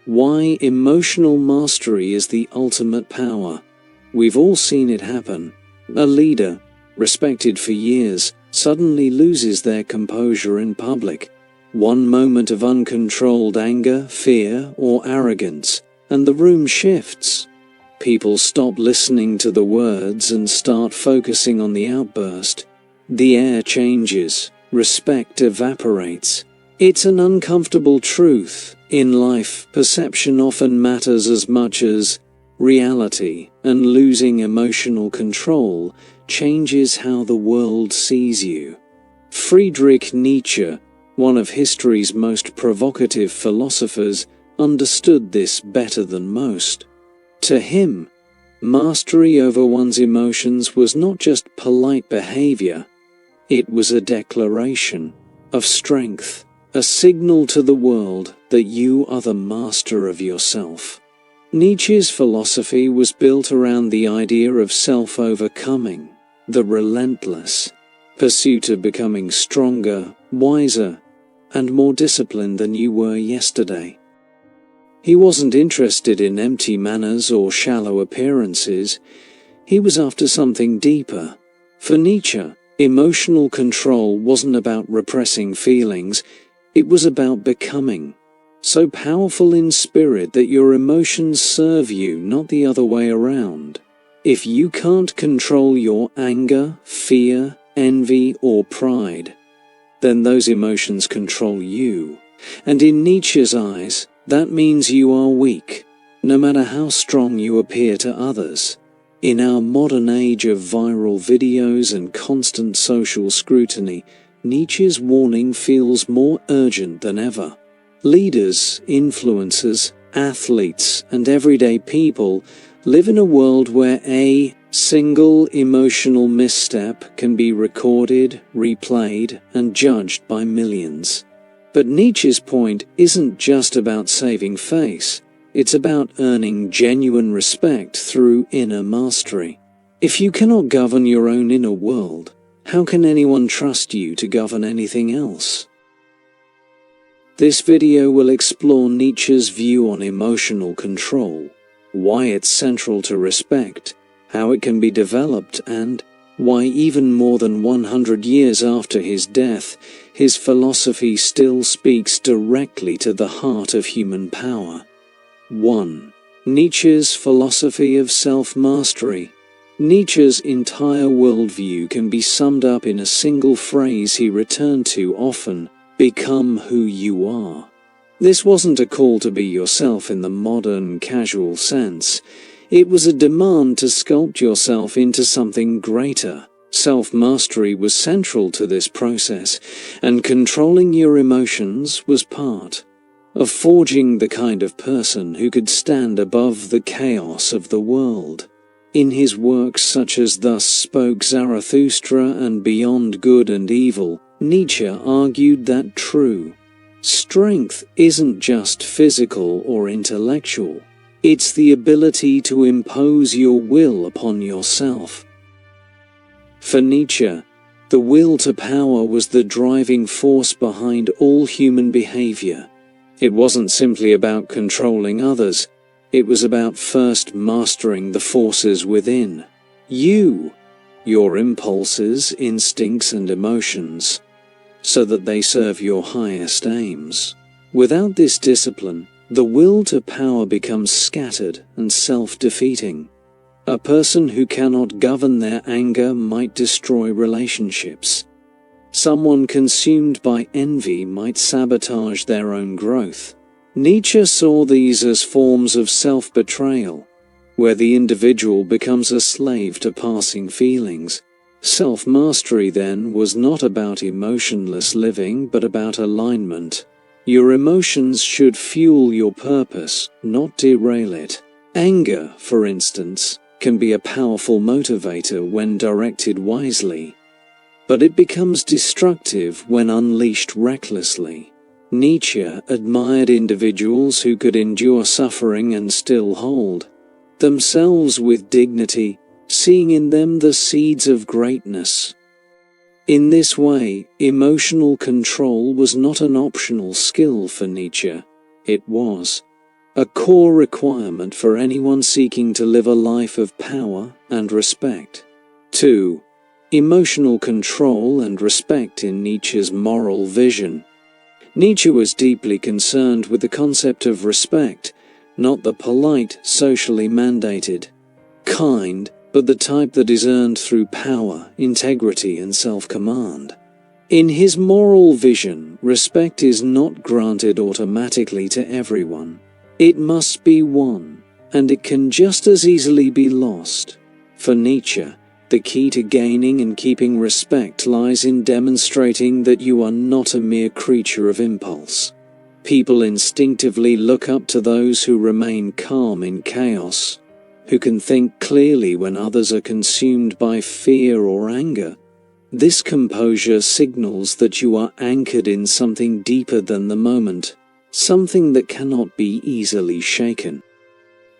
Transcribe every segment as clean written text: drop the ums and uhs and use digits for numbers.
Why emotional mastery is the ultimate power. We've all seen it happen. A leader, respected for years, suddenly loses their composure in public. One moment of uncontrolled anger, fear, or arrogance, and the room shifts. People stop listening to the words and start focusing on the outburst. The air changes, respect evaporates. It's an uncomfortable truth. In life, perception often matters as much as reality, and losing emotional control changes how the world sees you. Friedrich Nietzsche, one of history's most provocative philosophers, understood this better than most. To him, mastery over one's emotions was not just polite behavior. It was a declaration of strength, a signal to the world that you are the master of yourself. Nietzsche's philosophy was built around the idea of self-overcoming, the relentless pursuit of becoming stronger, wiser, and more disciplined than you were yesterday. He wasn't interested in empty manners or shallow appearances. He was after something deeper. For Nietzsche, emotional control wasn't about repressing feelings, it was about becoming so powerful in spirit that your emotions serve you, not the other way around. If you can't control your anger, fear, envy, or pride, then those emotions control you. And in Nietzsche's eyes, that means you are weak, no matter how strong you appear to others. In our modern age of viral videos and constant social scrutiny, Nietzsche's warning feels more urgent than ever. Leaders, influencers, athletes, and everyday people live in a world where a single emotional misstep can be recorded, replayed, and judged by millions. But Nietzsche's point isn't just about saving face, it's about earning genuine respect through inner mastery. If you cannot govern your own inner world, how can anyone trust you to govern anything else? This video will explore Nietzsche's view on emotional control, why it's central to respect, how it can be developed, and why even more than 100 years after his death, his philosophy still speaks directly to the heart of human power. 1. Nietzsche's philosophy of self-mastery. Nietzsche's entire worldview can be summed up in a single phrase he returned to often: become who you are. This wasn't a call to be yourself in the modern, casual sense. It was a demand to sculpt yourself into something greater. Self-mastery was central to this process, and controlling your emotions was part of forging the kind of person who could stand above the chaos of the world. In his works such as Thus Spoke Zarathustra and Beyond Good and Evil, Nietzsche argued that true strength isn't just physical or intellectual. It's the ability to impose your will upon yourself. For Nietzsche, the will to power was the driving force behind all human behavior. It wasn't simply about controlling others, it was about first mastering the forces within you, your impulses, instincts, and emotions, so that they serve your highest aims. Without this discipline, the will to power becomes scattered and self-defeating. A person who cannot govern their anger might destroy relationships. Someone consumed by envy might sabotage their own growth. Nietzsche saw these as forms of self-betrayal, where the individual becomes a slave to passing feelings. Self-mastery then was not about emotionless living but about alignment. Your emotions should fuel your purpose, not derail it. Anger, for instance, can be a powerful motivator when directed wisely, but it becomes destructive when unleashed recklessly. Nietzsche admired individuals who could endure suffering and still hold themselves with dignity, seeing in them the seeds of greatness. In this way, emotional control was not an optional skill for Nietzsche. It was a core requirement for anyone seeking to live a life of power and respect. 2. Emotional control and respect in Nietzsche's moral vision. Nietzsche was deeply concerned with the concept of respect, not the polite, socially mandated kind, but the type that is earned through power, integrity, and self-command. In his moral vision, respect is not granted automatically to everyone. It must be won, and it can just as easily be lost. For Nietzsche, the key to gaining and keeping respect lies in demonstrating that you are not a mere creature of impulse. People instinctively look up to those who remain calm in chaos, who can think clearly when others are consumed by fear or anger. This composure signals that you are anchored in something deeper than the moment, something that cannot be easily shaken.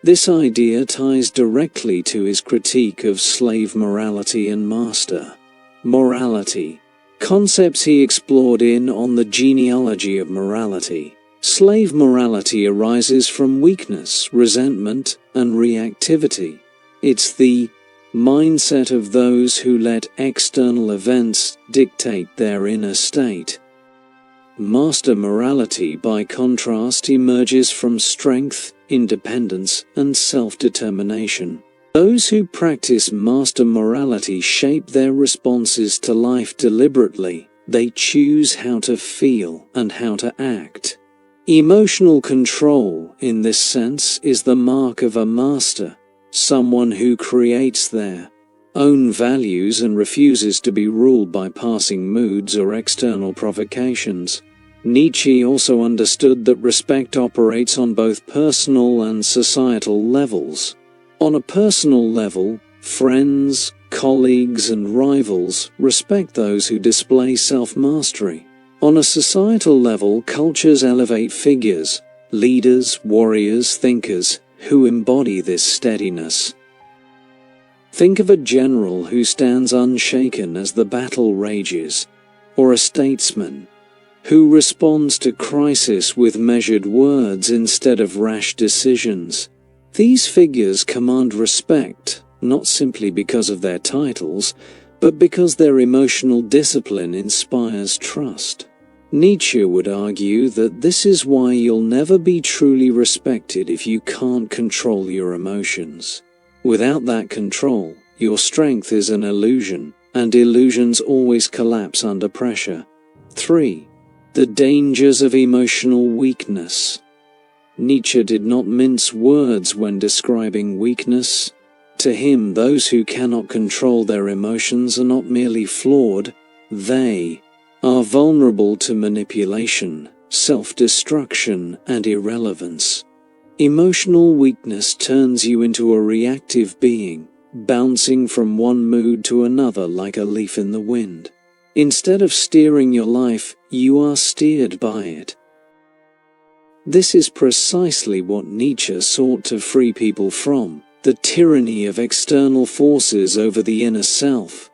This idea ties directly to his critique of slave morality and master morality, concepts he explored in On the Genealogy of Morality. Slave morality arises from weakness, resentment, and reactivity. It's the mindset of those who let external events dictate their inner state. Master morality, by contrast, emerges from strength, independence, and self-determination. Those who practice master morality shape their responses to life deliberately. They choose how to feel and how to act. Emotional control, in this sense, is the mark of a master, someone who creates their own values and refuses to be ruled by passing moods or external provocations. Nietzsche also understood that respect operates on both personal and societal levels. On a personal level, friends, colleagues, and rivals respect those who display self-mastery. On a societal level, cultures elevate figures, leaders, warriors, thinkers, who embody this steadiness. Think of a general who stands unshaken as the battle rages, or a statesman who responds to crisis with measured words instead of rash decisions. These figures command respect, not simply because of their titles, but because their emotional discipline inspires trust. Nietzsche would argue that this is why you'll never be truly respected if you can't control your emotions. Without that control, your strength is an illusion, and illusions always collapse under pressure. 3. The dangers of emotional weakness. Nietzsche did not mince words when describing weakness. To him, those who cannot control their emotions are not merely flawed, they are vulnerable to manipulation, self-destruction, and irrelevance. Emotional weakness turns you into a reactive being, bouncing from one mood to another like a leaf in the wind. Instead of steering your life, you are steered by it. This is precisely what Nietzsche sought to free people from, the tyranny of external forces over the inner self.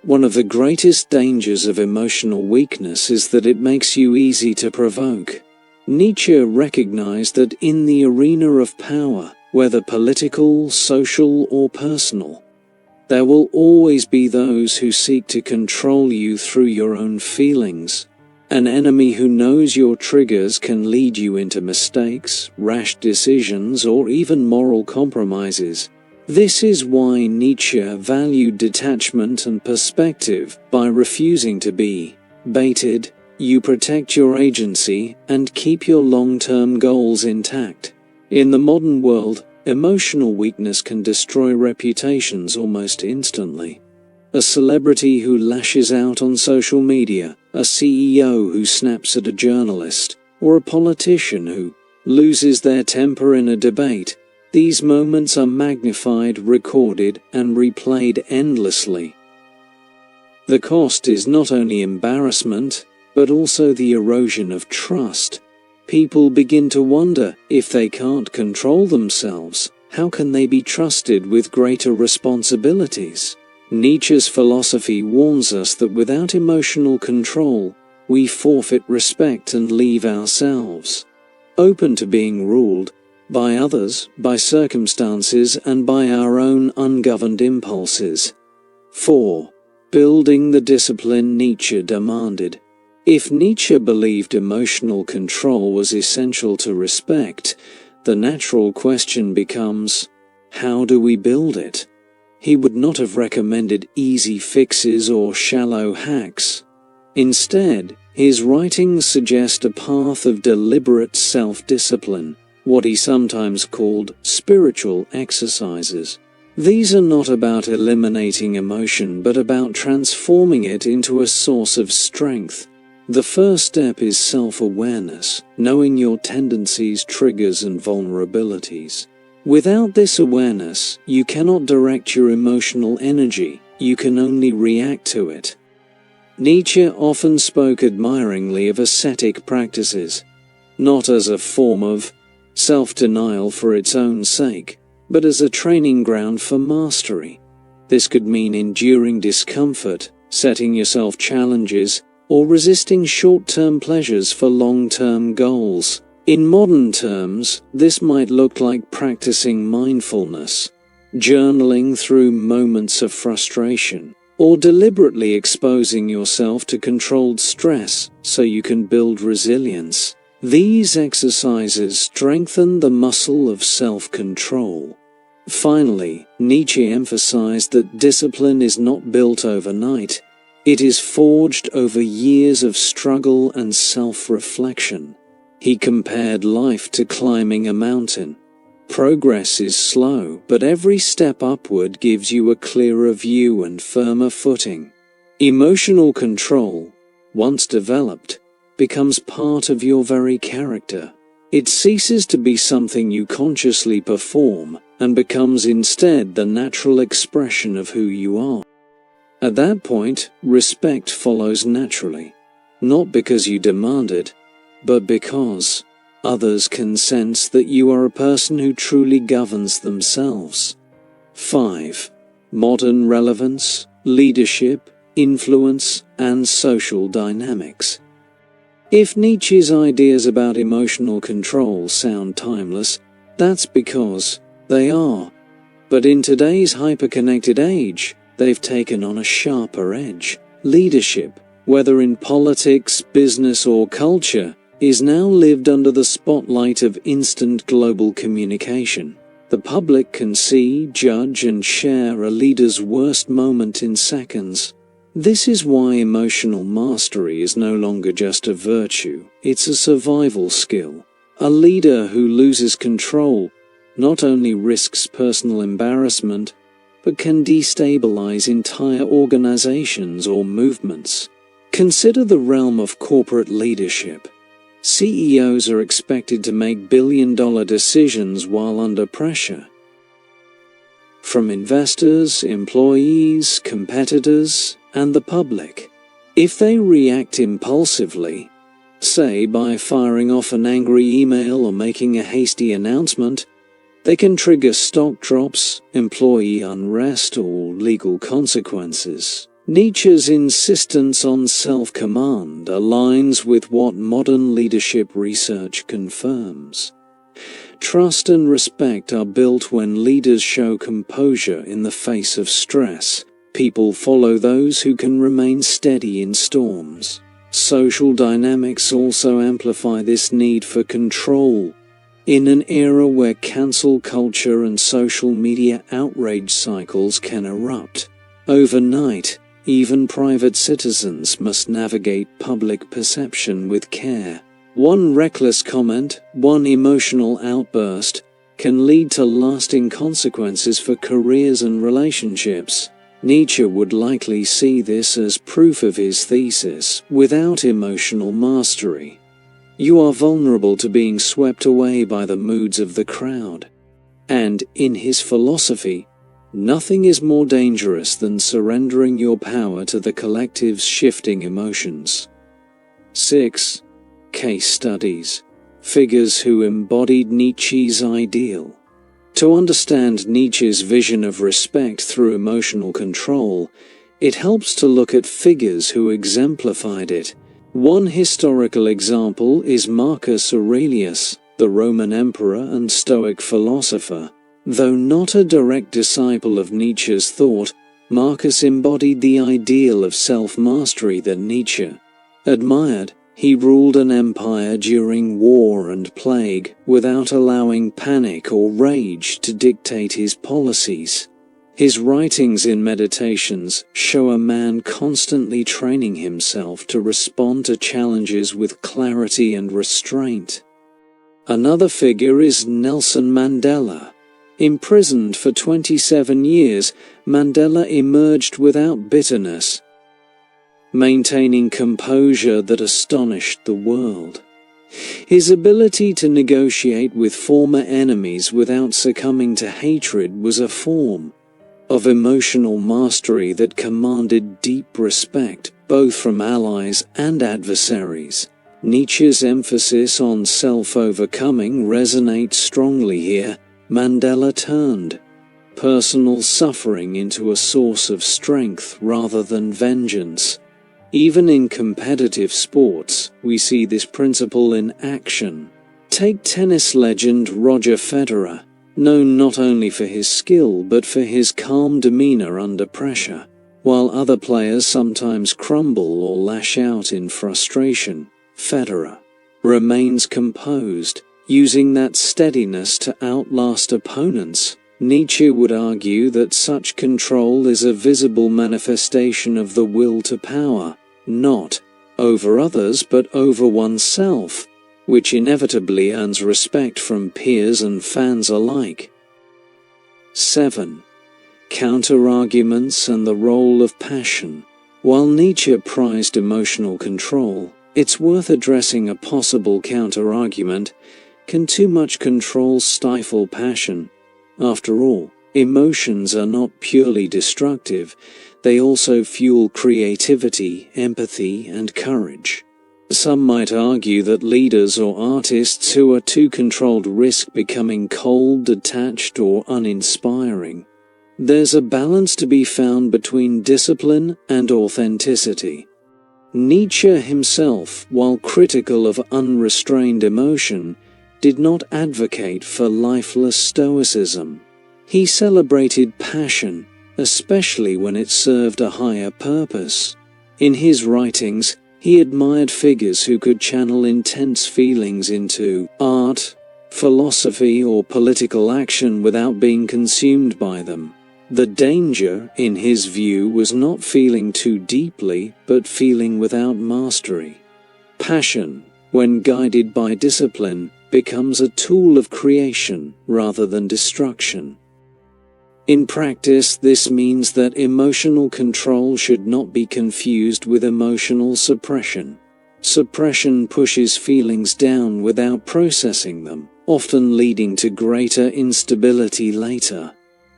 One of the greatest dangers of emotional weakness is that it makes you easy to provoke. Nietzsche recognized that in the arena of power, whether political, social, or personal, there will always be those who seek to control you through your own feelings. An enemy who knows your triggers can lead you into mistakes, rash decisions, or even moral compromises. This is why Nietzsche valued detachment and perspective. By refusing to be baited, you protect your agency and keep your long-term goals intact. In the modern world, emotional weakness can destroy reputations almost instantly. A celebrity who lashes out on social media, a CEO who snaps at a journalist, or a politician who loses their temper in a debate. These moments are magnified, recorded, and replayed endlessly. The cost is not only embarrassment, but also the erosion of trust. People begin to wonder, if they can't control themselves, how can they be trusted with greater responsibilities? Nietzsche's philosophy warns us that without emotional control, we forfeit respect and leave ourselves open to being ruled. by others, by circumstances, and by our own ungoverned impulses. 4. Building the discipline Nietzsche demanded. If Nietzsche believed emotional control was essential to respect, the natural question becomes, how do we build it? He would not have recommended easy fixes or shallow hacks. Instead, his writings suggest a path of deliberate self-discipline, what he sometimes called spiritual exercises. These are not about eliminating emotion but about transforming it into a source of strength. The first step is self-awareness, knowing your tendencies, triggers, and vulnerabilities. Without this awareness, you cannot direct your emotional energy, you can only react to it. Nietzsche often spoke admiringly of ascetic practices, not as a form of self-denial for its own sake, but as a training ground for mastery. This could mean enduring discomfort, setting yourself challenges, or resisting short-term pleasures for long-term goals. In modern terms, this might look like practicing mindfulness, journaling through moments of frustration, or deliberately exposing yourself to controlled stress so you can build resilience. These exercises strengthen the muscle of self-control. Finally, Nietzsche emphasized that discipline is not built overnight. It is forged over years of struggle and self-reflection. He compared life to climbing a mountain. Progress is slow, but every step upward gives you a clearer view and firmer footing. Emotional control, once developed, becomes part of your very character. It ceases to be something you consciously perform and becomes instead the natural expression of who you are. At that point, respect follows naturally, not because you demand it, but because others can sense that you are a person who truly governs themselves. 5. Modern relevance, leadership, influence, and social dynamics. If Nietzsche's ideas about emotional control sound timeless, that's because they are. But in today's hyper-connected age, they've taken on a sharper edge. Leadership, whether in politics, business, or culture, is now lived under the spotlight of instant global communication. The public can see, judge, and share a leader's worst moment in seconds. This is why emotional mastery is no longer just a virtue, it's a survival skill. A leader who loses control not only risks personal embarrassment, but can destabilize entire organizations or movements. Consider the realm of corporate leadership. CEOs are expected to make billion-dollar decisions while under pressure. From investors, employees, competitors, and the public. If they react impulsively, say by firing off an angry email or making a hasty announcement, they can trigger stock drops, employee unrest, or legal consequences. Nietzsche's insistence on self-command aligns with what modern leadership research confirms. Trust and respect are built when leaders show composure in the face of stress. People follow those who can remain steady in storms. Social dynamics also amplify this need for control. In an era where cancel culture and social media outrage cycles can erupt overnight, even private citizens must navigate public perception with care. One reckless comment, one emotional outburst, can lead to lasting consequences for careers and relationships. Nietzsche would likely see this as proof of his thesis: without emotional mastery, you are vulnerable to being swept away by the moods of the crowd. And, in his philosophy, nothing is more dangerous than surrendering your power to the collective's shifting emotions. 6. Case studies. Figures who embodied Nietzsche's ideal. To understand Nietzsche's vision of respect through emotional control, it helps to look at figures who exemplified it. One historical example is Marcus Aurelius, the Roman emperor and Stoic philosopher. Though not a direct disciple of Nietzsche's thought, Marcus embodied the ideal of self-mastery that Nietzsche admired. He ruled an empire during war and plague, without allowing panic or rage to dictate his policies. His writings in Meditations show a man constantly training himself to respond to challenges with clarity and restraint. Another figure is Nelson Mandela. Imprisoned for 27 years, Mandela emerged without bitterness, maintaining composure that astonished the world. His ability to negotiate with former enemies without succumbing to hatred was a form of emotional mastery that commanded deep respect, both from allies and adversaries. Nietzsche's emphasis on self-overcoming resonates strongly here. Mandela turned personal suffering into a source of strength rather than vengeance. Even in competitive sports, we see this principle in action. Take tennis legend Roger Federer, known not only for his skill but for his calm demeanor under pressure. While other players sometimes crumble or lash out in frustration, Federer remains composed, using that steadiness to outlast opponents. Nietzsche would argue that such control is a visible manifestation of the will to power, not over others but over oneself, which inevitably earns respect from peers and fans alike. 7. Counterarguments and the role of passion. While Nietzsche prized emotional control, it's worth addressing a possible counterargument. Can too much control stifle passion? After all, emotions are not purely destructive, they also fuel creativity, empathy, and courage. Some might argue that leaders or artists who are too controlled risk becoming cold, detached, or uninspiring. There's a balance to be found between discipline and authenticity. Nietzsche himself, while critical of unrestrained emotion, did not advocate for lifeless stoicism. He celebrated passion, especially when it served a higher purpose. In his writings, he admired figures who could channel intense feelings into art, philosophy, or political action without being consumed by them. The danger, in his view, was not feeling too deeply, but feeling without mastery. Passion, when guided by discipline, becomes a tool of creation rather than destruction. In practice, this means that emotional control should not be confused with emotional suppression. Suppression pushes feelings down without processing them, often leading to greater instability later.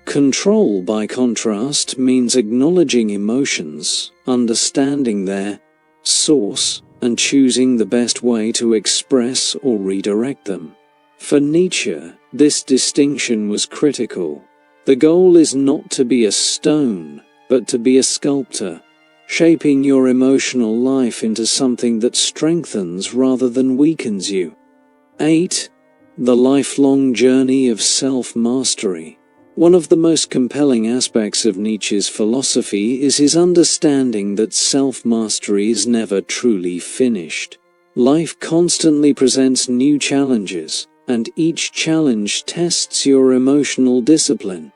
Control, by contrast, means acknowledging emotions, understanding their source, and choosing the best way to express or redirect them. For Nietzsche, this distinction was critical. The goal is not to be a stone, but to be a sculptor, shaping your emotional life into something that strengthens rather than weakens you. 8. The lifelong journey of self-mastery. One of the most compelling aspects of Nietzsche's philosophy is his understanding that self-mastery is never truly finished. Life constantly presents new challenges, and each challenge tests your emotional discipline.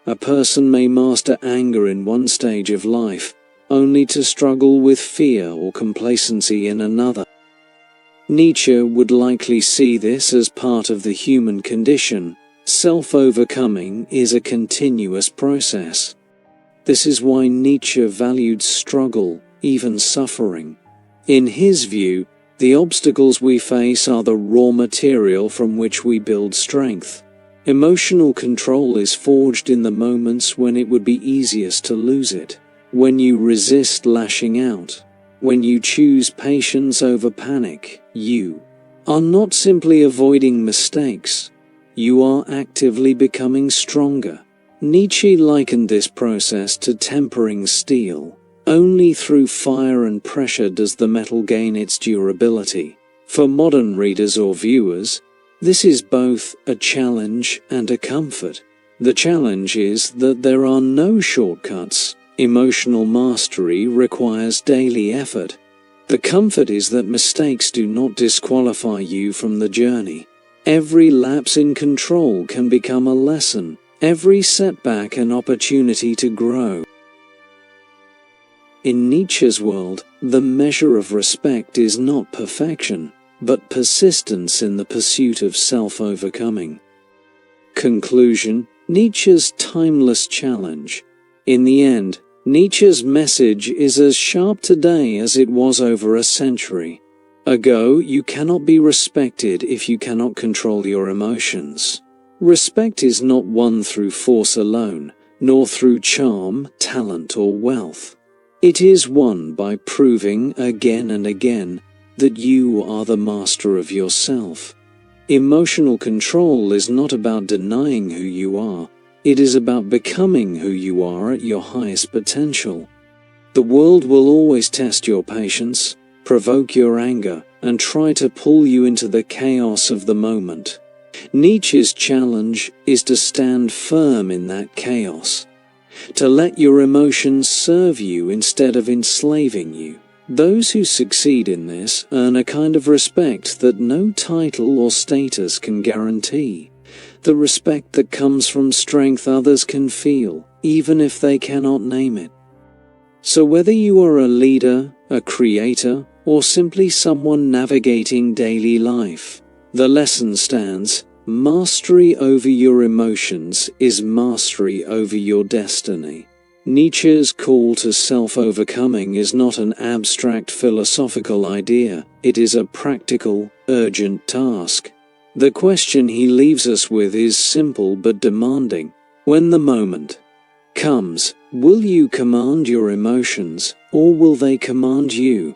A person may master anger in one stage of life, only to struggle with fear or complacency in another. Nietzsche would likely see this as part of the human condition. Self-overcoming is a continuous process. This is why Nietzsche valued struggle, even suffering. In his view, the obstacles we face are the raw material from which we build strength. Emotional control is forged in the moments when it would be easiest to lose it. When you resist lashing out. When you choose patience over panic, you are not simply avoiding mistakes. You are actively becoming stronger. Nietzsche likened this process to tempering steel. Only through fire and pressure does the metal gain its durability. For modern readers or viewers, This is both a challenge and a comfort. The challenge is that there are no shortcuts. Emotional mastery requires daily effort. The comfort is that mistakes do not disqualify you from the journey. Every lapse in control can become a lesson, every setback an opportunity to grow. In Nietzsche's world, the measure of respect is not perfection, but persistence in the pursuit of self-overcoming. Conclusion: Nietzsche's timeless challenge. In the end, Nietzsche's message is as sharp today as it was over a century ago. You cannot be respected if you cannot control your emotions. Respect is not won through force alone, nor through charm, talent, or wealth. It is won by proving again and again that you are the master of yourself. Emotional control is not about denying who you are. It is about becoming who you are at your highest potential. The world will always test your patience, provoke your anger, and try to pull you into the chaos of the moment. Nietzsche's challenge is to stand firm in that chaos, to let your emotions serve you instead of enslaving you. Those who succeed in this earn a kind of respect that no title or status can guarantee. The respect that comes from strength others can feel, even if they cannot name it. So whether you are a leader, a creator, or simply someone navigating daily life, the lesson stands: mastery over your emotions is mastery over your destiny. Nietzsche's call to self-overcoming is not an abstract philosophical idea, it is a practical, urgent task. The question he leaves us with is simple but demanding. When the moment comes, will you command your emotions, or will they command you?